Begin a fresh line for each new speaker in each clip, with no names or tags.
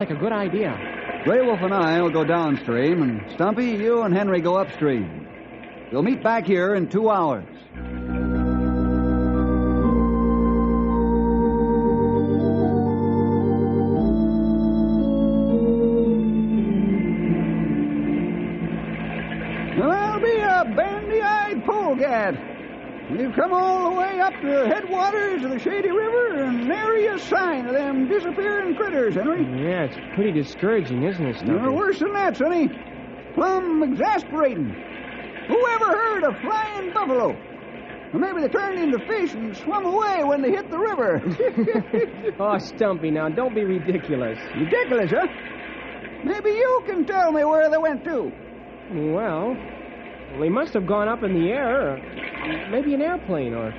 like a good idea.
Gray Wolf and I will go downstream, and Stumpy, you and Henry go upstream. We'll meet back here in 2 hours. Well, that'll be a bandy-eyed polecat. We've come all the way up to the headwaters of the Shady River, and nary a sign of them disappearing critters, Henry.
Yeah, it's pretty discouraging, isn't it, Stumpy?
No, worse than that, Sonny. Plumb exasperating. Who ever heard of flying buffalo? Or maybe they turned into fish and swum away when they hit the river.
Oh, Stumpy, now, don't be ridiculous.
Ridiculous, huh? Maybe you can tell me where they went to.
Well, they must have gone up in the air, or maybe an airplane, or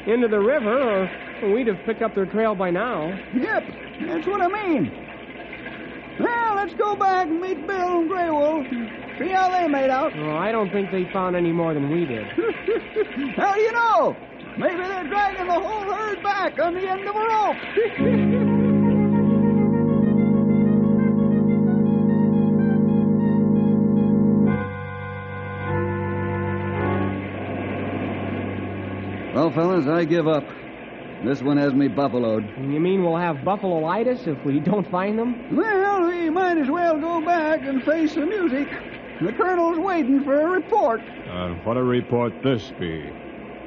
into the river, or we'd have picked up their trail by now.
Yep, that's what I mean. Well, let's go back and meet Bill and Gray Wolf and see how they made out.
Oh, I don't think they found any more than we did.
How do you know? Maybe they're dragging the whole herd back on the end of a rope. Well, fellas, I give up. This one has me buffaloed.
You mean we'll have buffalo-itis if we don't find them?
Well, we might as well go back and face the music. The colonel's waiting for a report.
What'll report this be?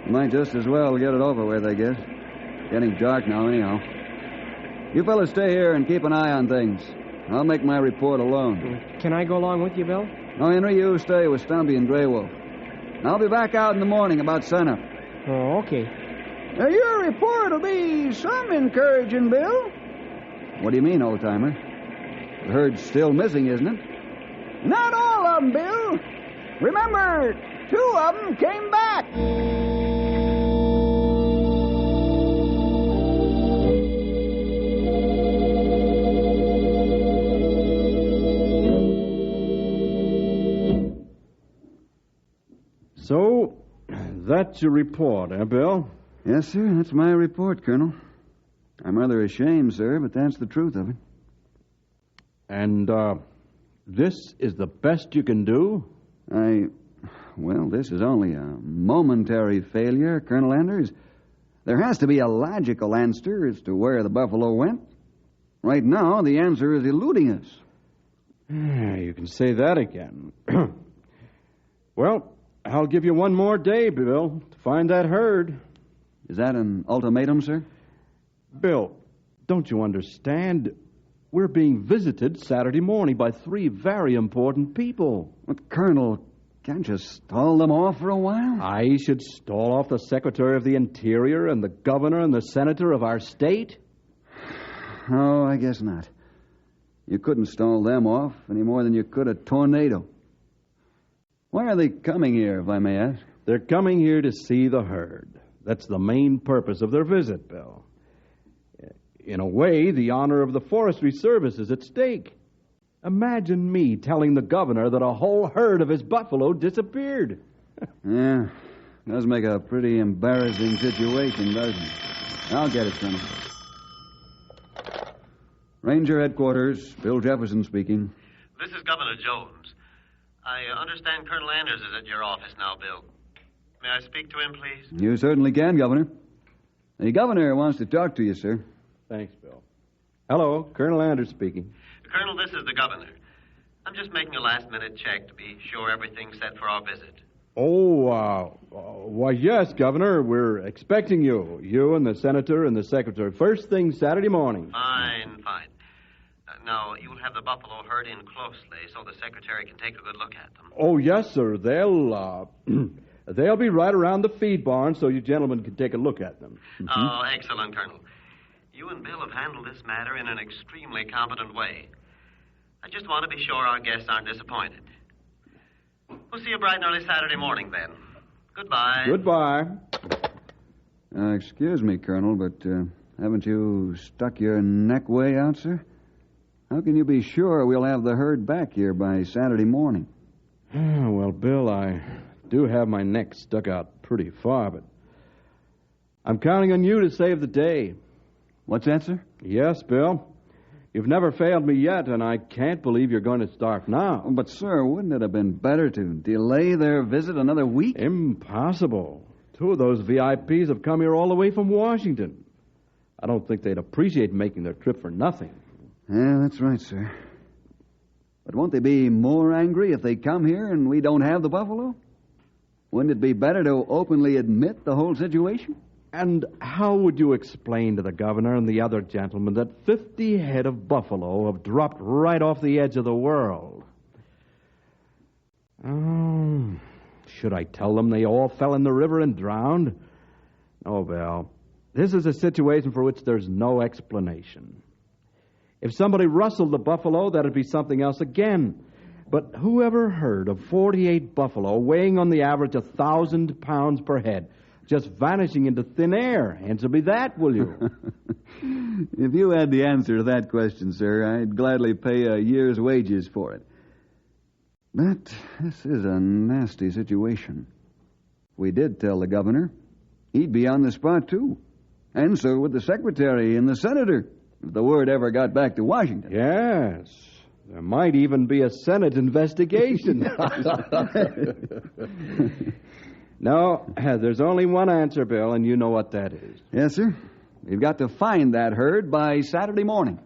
Might just as well get it over with, I guess. Getting dark now, anyhow. You fellas stay here and keep an eye on things. I'll make my report alone.
Can I go along with you, Bill?
No, Henry, you stay with Stumpy and Gray Wolf. I'll be back out in the morning about sunup.
Oh, okay.
Now, your report will be some encouraging, Bill. What do you mean, old-timer? The herd's still missing, isn't it? Not all of them, Bill. Remember, 2 of them came back.
So, that's your report, Bill?
Yes, sir, that's my report, Colonel. I'm rather ashamed, sir, but that's the truth of it.
And, this is the best you can do?
Well, this is only a momentary failure, Colonel Anders. There has to be a logical answer as to where the buffalo went. Right now, the answer is eluding us.
You can say that again. Well, I'll give you one more day, Bill, to find that herd.
Is that an ultimatum, sir?
Bill, don't you understand? We're being visited Saturday morning by 3 very important people.
But, Colonel, can't you stall them off for a while?
I should stall off the Secretary of the Interior and the Governor and the Senator of our state?
Oh, I guess not. You couldn't stall them off any more than you could a tornado. Why are they coming here, if I may ask?
They're coming here to see the herd. That's the main purpose of their visit, Bill. In a way, the honor of the Forestry Service is at stake. Imagine me telling the governor that a whole herd of his buffalo disappeared.
Yeah, does make a pretty embarrassing situation, doesn't it? I'll get it, Colonel. Ranger Headquarters, Bill Jefferson speaking.
This is Governor Jones. I understand Colonel Anders is at your office now, Bill. May I speak to him, please?
You certainly can, Governor. The governor wants to talk to you, sir.
Thanks, Bill. Hello, Colonel Anders speaking.
Colonel, this is the governor. I'm just making a last-minute check to be sure everything's set for our visit.
Why, yes, Governor. We're expecting you. You and the Senator and the Secretary. First thing Saturday morning.
Fine. Now, you'll have the buffalo herd in closely so the Secretary can take a good look at them.
Oh, yes, sir. They'll be right around the feed barn so you gentlemen can take a look at them.
Oh, excellent, Colonel. You and Bill have handled this matter in an extremely competent way. I just want to be sure our guests aren't disappointed. We'll see you bright and early Saturday morning, then. Goodbye.
Goodbye.
Excuse me, Colonel, but haven't you stuck your neck way out, sir? How can you be sure we'll have the herd back here by Saturday morning?
Well, Bill, I do have my neck stuck out pretty far, but I'm counting on you to save the day.
What's that, sir?
Yes, Bill. You've never failed me yet, and I can't believe you're going to start now.
But, sir, wouldn't it have been better to delay their visit another week?
Impossible. 2 of those VIPs have come here all the way from Washington. I don't think they'd appreciate making their trip for nothing.
Yeah, that's right, sir. But won't they be more angry if they come here and we don't have the buffalo? Wouldn't it be better to openly admit the whole situation?
And how would you explain to the governor and the other gentlemen that 50 head of buffalo have dropped right off the edge of the world? Oh, should I tell them they all fell in the river and drowned? Oh, Bill, this is a situation for which there's no explanation. If somebody rustled the buffalo, that'd be something else again. But who ever heard of 48 buffalo weighing on the average 1,000 pounds per head, just vanishing into thin air? Answer me that, will you?
If you had the answer to that question, sir, I'd gladly pay a year's wages for it. But this is a nasty situation. If we did tell the governor, he'd be on the spot, too. And so would the secretary and the senator, if the word ever got back to Washington.
Yes. There might even be a Senate investigation. No, there's only one answer, Bill, and you know what that is.
Yes, sir. We've got to find that herd by Saturday morning.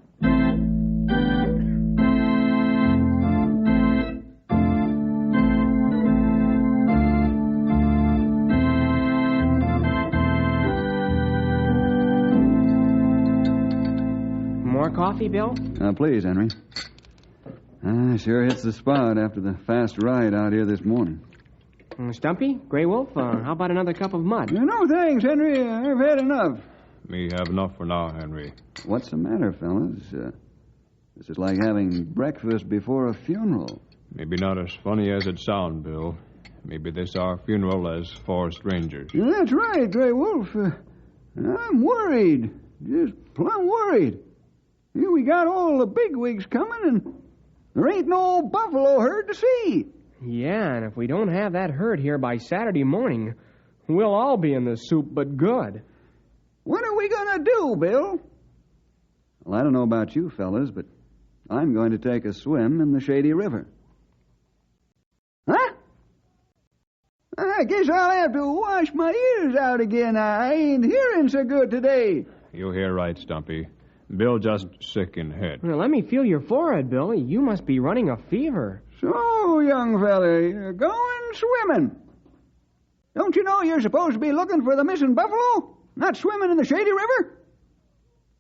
More coffee, Bill?
Please, Henry. Sure hits the spot after the fast ride out here this morning.
Stumpy? Grey Wolf? How about another cup of mud?
No, thanks, Henry. I've had enough.
Me have enough for now, Henry.
What's the matter, fellas? This is like having breakfast before a funeral.
Maybe not as funny as it sound, Bill. Maybe this our funeral as forest rangers.
That's right, Grey Wolf. I'm worried. Just plumb worried. Here we got all the bigwigs coming, and there ain't no buffalo herd to see.
Yeah, and if we don't have that herd here by Saturday morning, we'll all be in the soup but good.
What are we going to do, Bill? Well, I don't know about you fellas, but I'm going to take a swim in the Shady River. Huh? I guess I'll have to wash my ears out again. I ain't hearing so good today.
You hear right, Stumpy. Bill just sick in head.
Well, let me feel your forehead, Bill. You must be running a fever.
So, young fella, you're going swimming. Don't you know you're supposed to be looking for the missing buffalo, not swimming in the Shady River?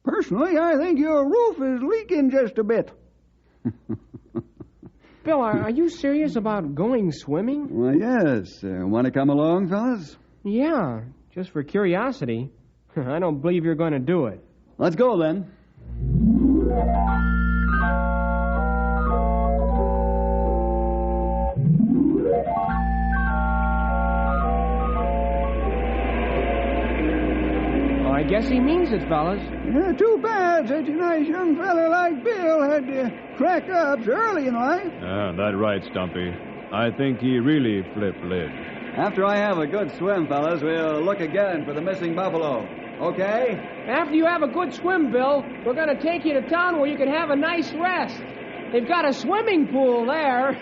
Personally, I think your roof is leaking just a bit.
Bill, are you serious about going swimming?
Well, yes. Want to come along, fellas?
Yeah, just for curiosity. I don't believe you're going to do it.
Let's go, then.
I guess he means it, fellas.
Yeah, too bad such a nice young fella like Bill had to crack up so early in life.
That's right, Stumpy. I think he really flipped lid.
After I have a good swim, fellas, we'll look again for the missing buffalo. Okay?
After you have a good swim, Bill, we're going to take you to town where you can have a nice rest. They've got a swimming pool there.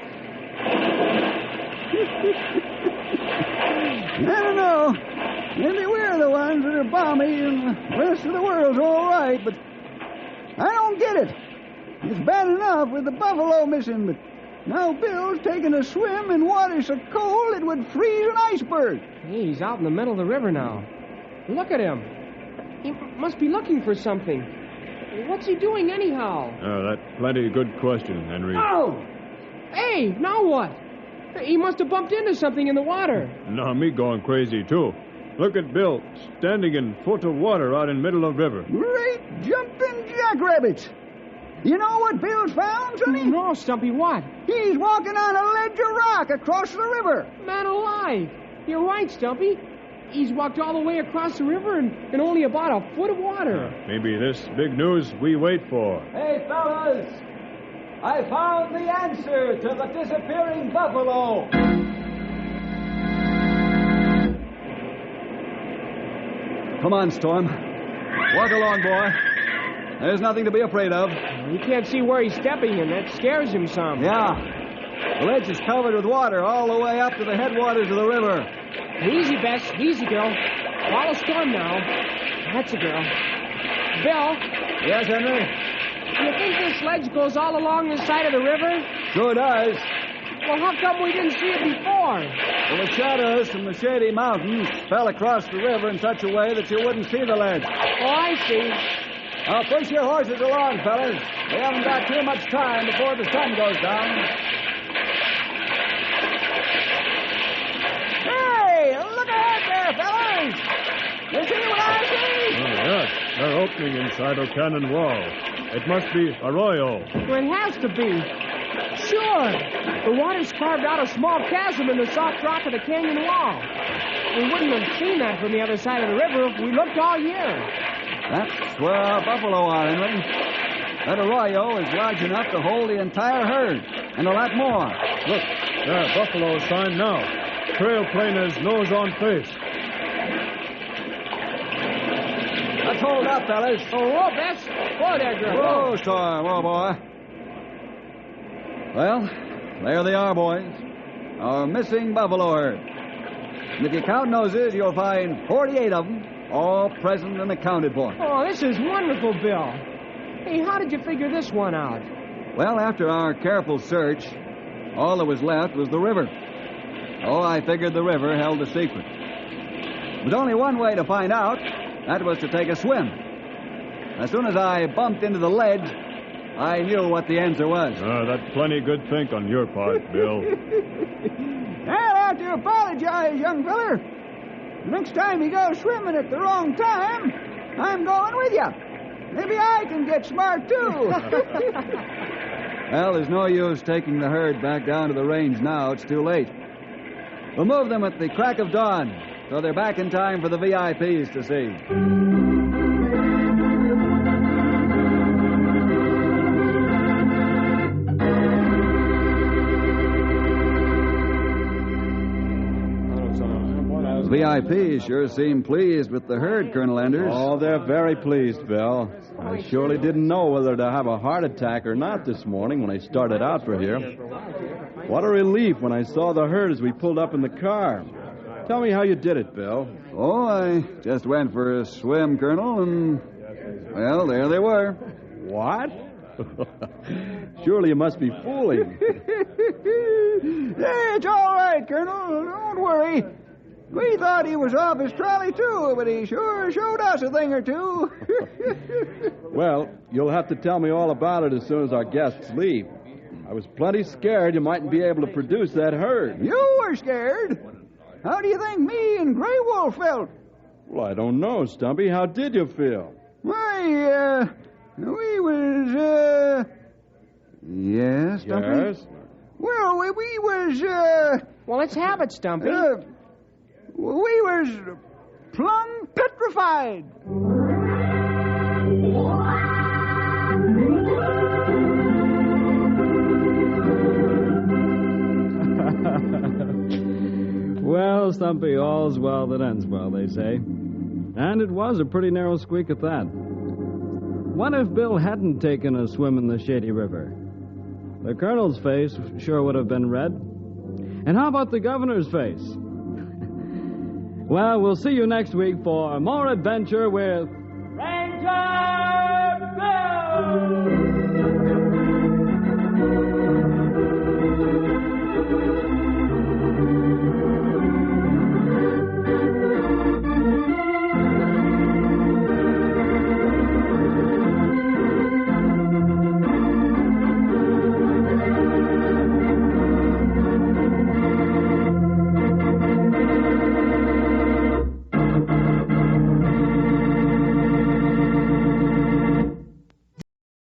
I don't know. Maybe we're the ones that are balmy and the rest of the world's all right, but I don't get it. It's bad enough with the buffalo missing, but now Bill's taking a swim in water so cold it would freeze an iceberg.
Hey, he's out in the middle of the river now. Look at him. He must be looking for something. What's he doing anyhow?
That's plenty good question, Henry.
Oh! Hey, now what? He must have bumped into something in the water.
Now me going crazy, too. Look at Bill, standing in foot of water out in middle of river.
Great jumping jackrabbits. You know what Bill's found, Sonny?
No, Stumpy, what?
He's walking on a ledge of rock across the river.
Man alive. You're right, Stumpy. He's walked all the way across the river in only about a foot of water.
Maybe this big news we wait for.
Hey, fellas! I found the answer to the disappearing buffalo.
Come on, Storm. Walk along, boy. There's nothing to be afraid of.
You can't see where he's stepping, and that scares him some.
Yeah. The ledge is covered with water all the way up to the headwaters of the river.
Easy, Bess. Easy, girl. Follow storm now. That's a girl. Bill,
Yes, Henry?
do you think this ledge goes all along the side of the river?
Sure does.
Well, how come we didn't see it before?
Well, the shadows from the shady mountains fell across the river in such a way that you wouldn't see the ledge.
Oh, I see.
Now, push your horses along, fellas. We haven't got too much time before the sun goes down. Hey, look ahead there, fellas! You see what I see?
Oh, yes. They're opening inside a cannon wall. It must be arroyo.
Well, it has to be. Sure. The water's carved out a small chasm in the soft rock of the canyon wall. We wouldn't have seen that from the other side of the river if we looked all year.
That's where our buffalo are, Henry. That arroyo is large enough to hold the entire herd, and a lot more.
Look, there, buffalo sign now. Trail planers nose on face.
Let's hold up, fellas.
Oh, whoa, Bess. Whoa there, girl.
Whoa, Storm. Whoa, boy. Well, there they are, boys. Our missing buffalo herd. And if you count noses, you'll find 48 of them, all present and accounted for.
Oh, this is wonderful, Bill. Hey, how did you figure this one out?
Well, after our careful search, all that was left was the river. Oh, I figured the river held the secret. There was only one way to find out. That was to take a swim. As soon as I bumped into the ledge, I knew what the answer was.
That's plenty good think on your part, Bill.
I'll have to apologize, young feller. Next time you go swimming at the wrong time, I'm going with you. Maybe I can get smart, too. Well, there's no use taking the herd back down to the range now. It's too late. We'll move them at the crack of dawn, so they're back in time for the VIPs to see. VIPs sure seem pleased with the herd, Colonel Enders.
Oh, they're very pleased, Bill. I surely didn't know whether to have a heart attack or not this morning when I started out for here. What a relief when I saw the herd as we pulled up in the car. Tell me how you did it, Bill.
Oh, I just went for a swim, Colonel, and, well, there they were.
What? Surely you must be fooling.
Hey, it's all right, Colonel. Don't worry. We thought he was off his trolley, too, but he sure showed us a thing or two.
Well, you'll have to tell me all about it as soon as our guests leave. I was plenty scared you mightn't be able to produce that herd.
You were scared? How do you think me and Grey Wolf felt?
Well, I don't know, Stumpy. How did you feel?
Why, we was, Yes, Stumpy?
Yes?
Well, we was,
Well, let's have it, Stumpy.
we was plumb petrified.
Well, Stumpy, all's well that ends well, they say. And it was a pretty narrow squeak at that. What if Bill hadn't taken a swim in the Shady River? The Colonel's face sure would have been red. And how about the Governor's face? Well, we'll see you next week for more adventure with Ranger Bill!